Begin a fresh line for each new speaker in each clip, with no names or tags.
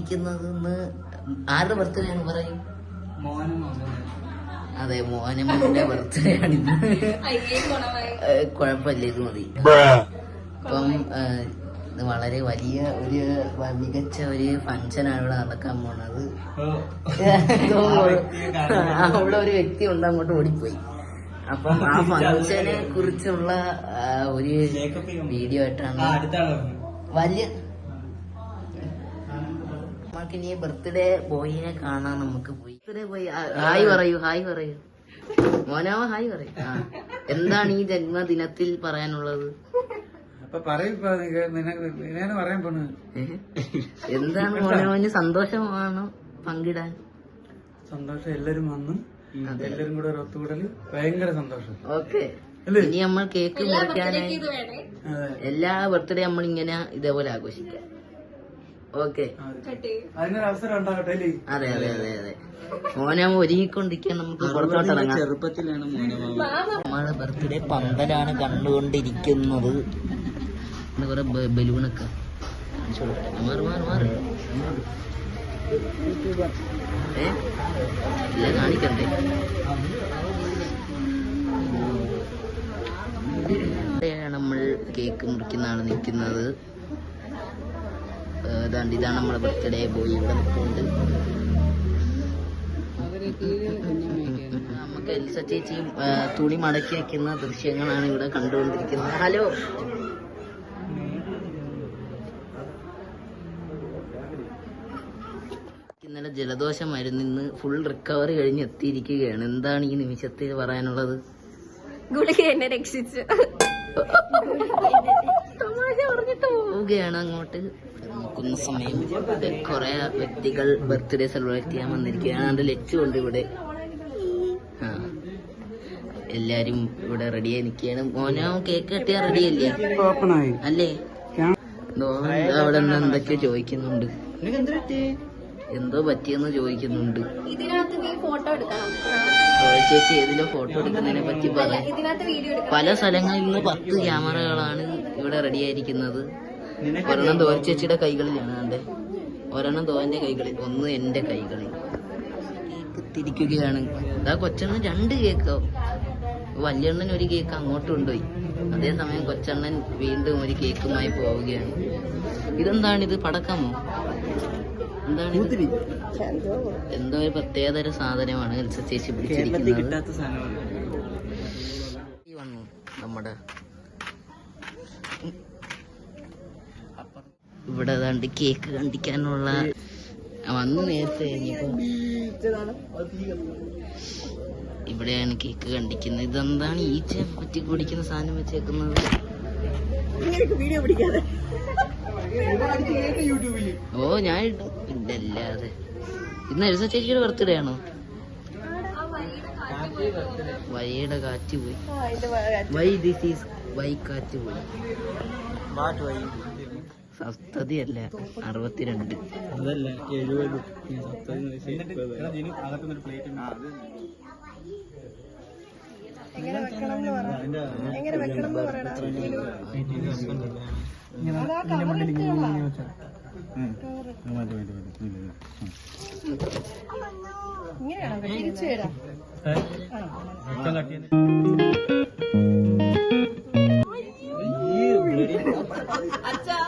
ഇരിക്കുന്നതെന്ന് ആരുടെ ബർത്ത്ഡേ ആണ് പറയും? അതെ, മോനമ്മന്റെ ബർത്ത്ഡേ ആണ് ഇന്ന്. കുഴപ്പമില്ല, ഇത് മതി. അപ്പം വളരെ വലിയ ഒരു മികച്ച ഒരു ഫംഗ്ഷനാണ് ഇവിടെ നടക്കാൻ പോണത്. അവിടെ ഒരു വ്യക്തി ഉണ്ട്, അങ്ങോട്ട് ഓടിപ്പോയി. അപ്പം ആ ഫംഗ്ഷനെ കുറിച്ചുള്ള ഒരു വീഡിയോ ആയിട്ടാണ് വലിയ നമുക്കിനി ബർത്ത്ഡേ ബോയിനെ കാണാൻ നമുക്ക് പോയി. ബർത്ത്ഡേ ബോയ് ഹായ് പറയൂ, ഹായ് പറയൂ മോനാവ, ഹായ് പറയൂ. എന്താണ് ഈ ജന്മദിനത്തിൽ പറയാനുള്ളത്? എന്താണ് മോനോന് സന്തോഷമാണോ പങ്കിടാൻ?
സന്തോഷം, എല്ലാരും വന്നു, എല്ലാരും കൂടെ ഒരു ഒത്തുകൂടല് ഭയങ്കര സന്തോഷം.
ഓക്കെ, ഇനി നമ്മൾ കേക്ക് മുറിക്കാനായി എല്ലാ ബർത്ത്ഡേ നമ്മൾ ഇങ്ങനെ ഇതേപോലെ ആഘോഷിക്കാം. ഓക്കെ,
അതിനൊരു അവസരം ഉണ്ടാകട്ടെ.
അതെ അതെ അതെ അതെ. മോനാമ ഒരുങ്ങിക്കൊണ്ടിരിക്കാൻ നമുക്ക് പുറത്തോട്ടിറങ്ങാം.
ചെറുപ്പത്തിലാണ്
നമ്മളെ ബർത്ത്ഡേ പന്തലാണ് കണ്ടുകൊണ്ടിരിക്കുന്നത്. കുറെ ബലൂണൊക്കെ മാറി മാറി മാറി എല്ലാം കാണിക്കണ്ടേ? നമ്മൾ കേക്ക് മുറിക്കുന്നതാണ് നിൽക്കുന്നത്. ഇതാണ് നമ്മളെ ബർത്ത്ഡേ ബോയ് ഇവിടെ നിൽക്കുന്നുണ്ട്. നമുക്ക് എൽസ ചേച്ചിയും തുണി മടക്കി വെക്കുന്ന ദൃശ്യങ്ങളാണ് ഇവിടെ കണ്ടുകൊണ്ടിരിക്കുന്നത്. ഹലോ, ഇന്നലെ ജലദോഷം മരുന്ന് ഇന്ന് ഫുൾ റിക്കവറി കഴിഞ്ഞ് എത്തിയിരിക്കുകയാണ്. എന്താണ് ഈ നിമിഷത്തിൽ പറയാനുള്ളത്?
ഗുളിക എന്നെ രക്ഷിച്ചു.
പോവുകയാണ് അങ്ങോട്ട്. നോക്കുന്ന സമയം കുറെ വ്യക്തികൾ ബർത്ത്ഡേ സെലിബ്രേറ്റ് ചെയ്യാൻ വന്നിരിക്കുകയാണ്. അതിന്റെ ലച്ചുണ്ട് ഇവിടെ. എല്ലാരും ഇവിടെ റെഡിയായി നിൽക്കുകയാണ്. മോനോ കേക്ക് കെട്ടിയാ റെഡിയല്ലേ? അല്ലേ? അവിടെ നിന്ന് എന്തൊക്കെയോ ചോദിക്കുന്നുണ്ട്. എന്തോ പറ്റിയെന്ന് ചോദിക്കുന്നുണ്ട്. ചേച്ചി ഏതിലോ ഫോട്ടോ എടുക്കുന്നതിനെ പറ്റി പറയാം. പല സ്ഥലങ്ങളിൽ നിന്ന് 10 ക്യാമറകളാണ് ഇവിടെ റെഡിയായിരിക്കുന്നത്. ഒരെണ്ണം തോൽ ചേച്ചിയുടെ കൈകളിലാണ്. കണ്ടേ, ഒരെണ്ണം തോന്റെ കൈകളിൽ, ഒന്ന് എന്റെ കൈകളിൽ. കേക്ക് തിരിക്കുകയാണ്. ഇതാ കൊച്ചണ്ണൻ 2 കേക്കോ. വല്യണ്ണൻ ഒരു കേക്ക് അങ്ങോട്ട് കൊണ്ടുപോയി. അതേസമയം കൊച്ചണ്ണൻ വീണ്ടും ഒരു കേക്കുമായി പോവുകയാണ്. ഇതെന്താണിത്? പടക്കമോ? എന്താണ്? എന്തോ ഒരു പ്രത്യേകതര സാധനമാണ് എൽസ ചേച്ചി പിടിച്ചിരിക്കുന്നത്. വന്നു നമ്മുടെ ഇവിടെ ഏതാണ്ട് കേക്ക് കണ്ടിക്കാനുള്ള വന്ന് നേരത്തെ കഴിഞ്ഞപ്പോ ഇവിടെയാണ് കേക്ക് കണ്ടിക്കുന്നത്. ഇതെന്താണ് ഈച്ച കുറ്റി കുടിക്കുന്ന സാധനം വെച്ചേക്കുന്നത്? ഓ, ഞാൻ ഇടും, ഇല്ലല്ലാതെ. ഇന്ന് എൽസ ചേച്ചിയുടെ ബർത്ത്ഡേ ആണോ? വൈയുടെ കാറ്റ് പോയി. വൈ ദിസ് ഈസ് വൈ കാറ്റ് പോയി. സപ്തതിയല്ല, 62.
അതല്ല
ഇങ്ങനെയാണോ തിരിച്ചു വരാം? അച്ഛാ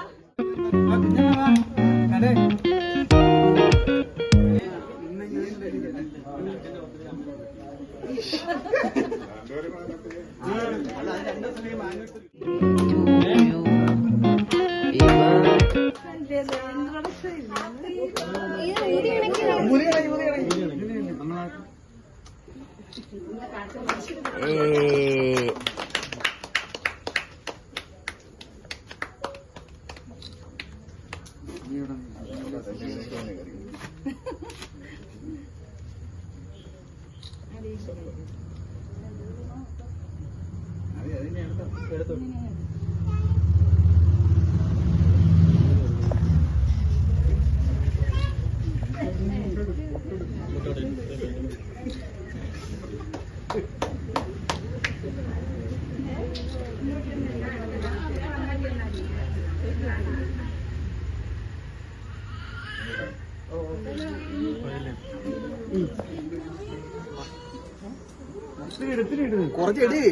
കുറച്ചെടി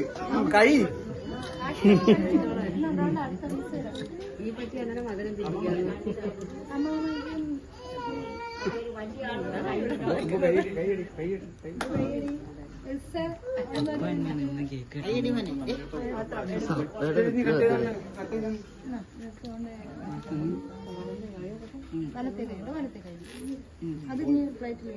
കഴി
ഈ പറ്റി അങ്ങനെ മധുരം തിരിക്കുന്നു വലത്തെ കൈ അത് പ്ലേറ്റിൽ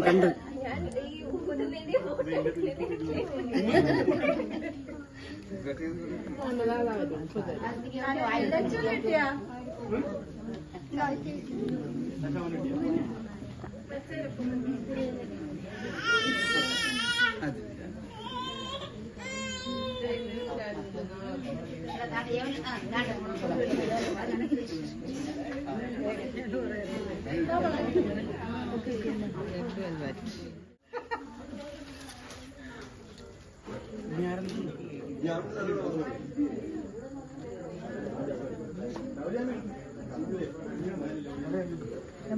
കണ്ട്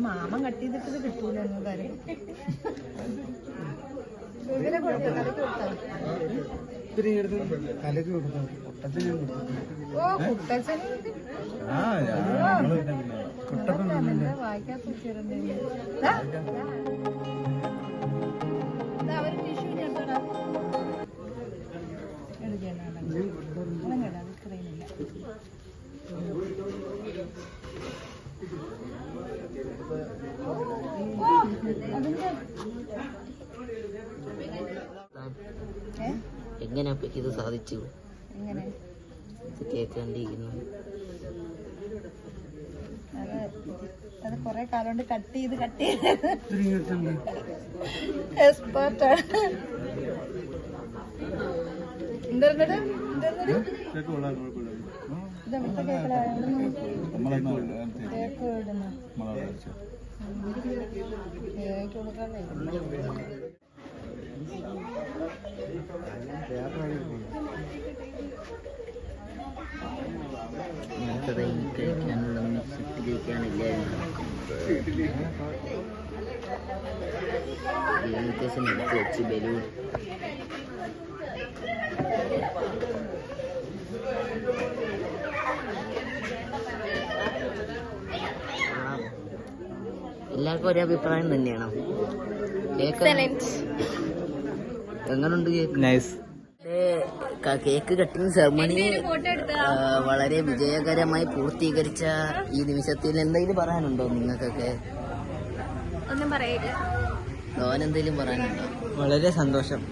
മാമൻ കട്ട് ചെയ്തിട്ട് കിട്ടൂല കാര്യം
കലക്ക് കൊടുക്കാം പൊട്ടത്തിന്
വായിക്കാത്ത
എങ്ങനെ ഇത് സാധിച്ചു? കേൾക്കാണ്ടിരിക്കുന്നു.
അത് കൊറേ കാലം കൊണ്ട് കട്ട് ചെയ്ത് എക്സ്പേർട്ടാണ്. ഇതെവിടുത്തെ കേക്ക് ഇടുന്നു കേക്ക് കൊടുക്കാനേ
കഴിക്കാനുള്ള സെറ്റിലേക്കാണില്ലായിരുന്നു. ഇൻവിറ്റേഷൻ എടുത്ത് വെച്ച് ബലൂൺ എല്ലാവർക്കും ഒരേ അഭിപ്രായം തന്നെയാണോ? എങ്ങനുണ്ട് cake? Nice. Cake cutting ceremony വളരെ വിജയകരമായി പൂർത്തീകരിച്ച ഈ നിമിഷത്തിൽ എന്തെങ്കിലും പറയാനുണ്ടോ നിങ്ങൾക്കൊക്കെ?
ഒന്നും പറയില്ല.
എന്തെങ്കിലും പറയാനുണ്ടോ?
വളരെ സന്തോഷം.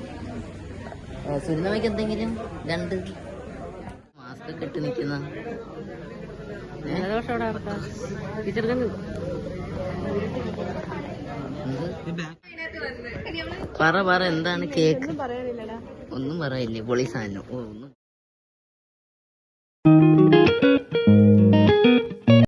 സുരിനമയ്ക്ക് എന്തെങ്കിലും? രണ്ട് മാസ്ക് ഒക്കെ ഇട്ട് നിൽക്കുന്ന പറ എന്താണ് കേക്ക്? ഒന്നും പറയില്ലേ? പൊളി സാധനം.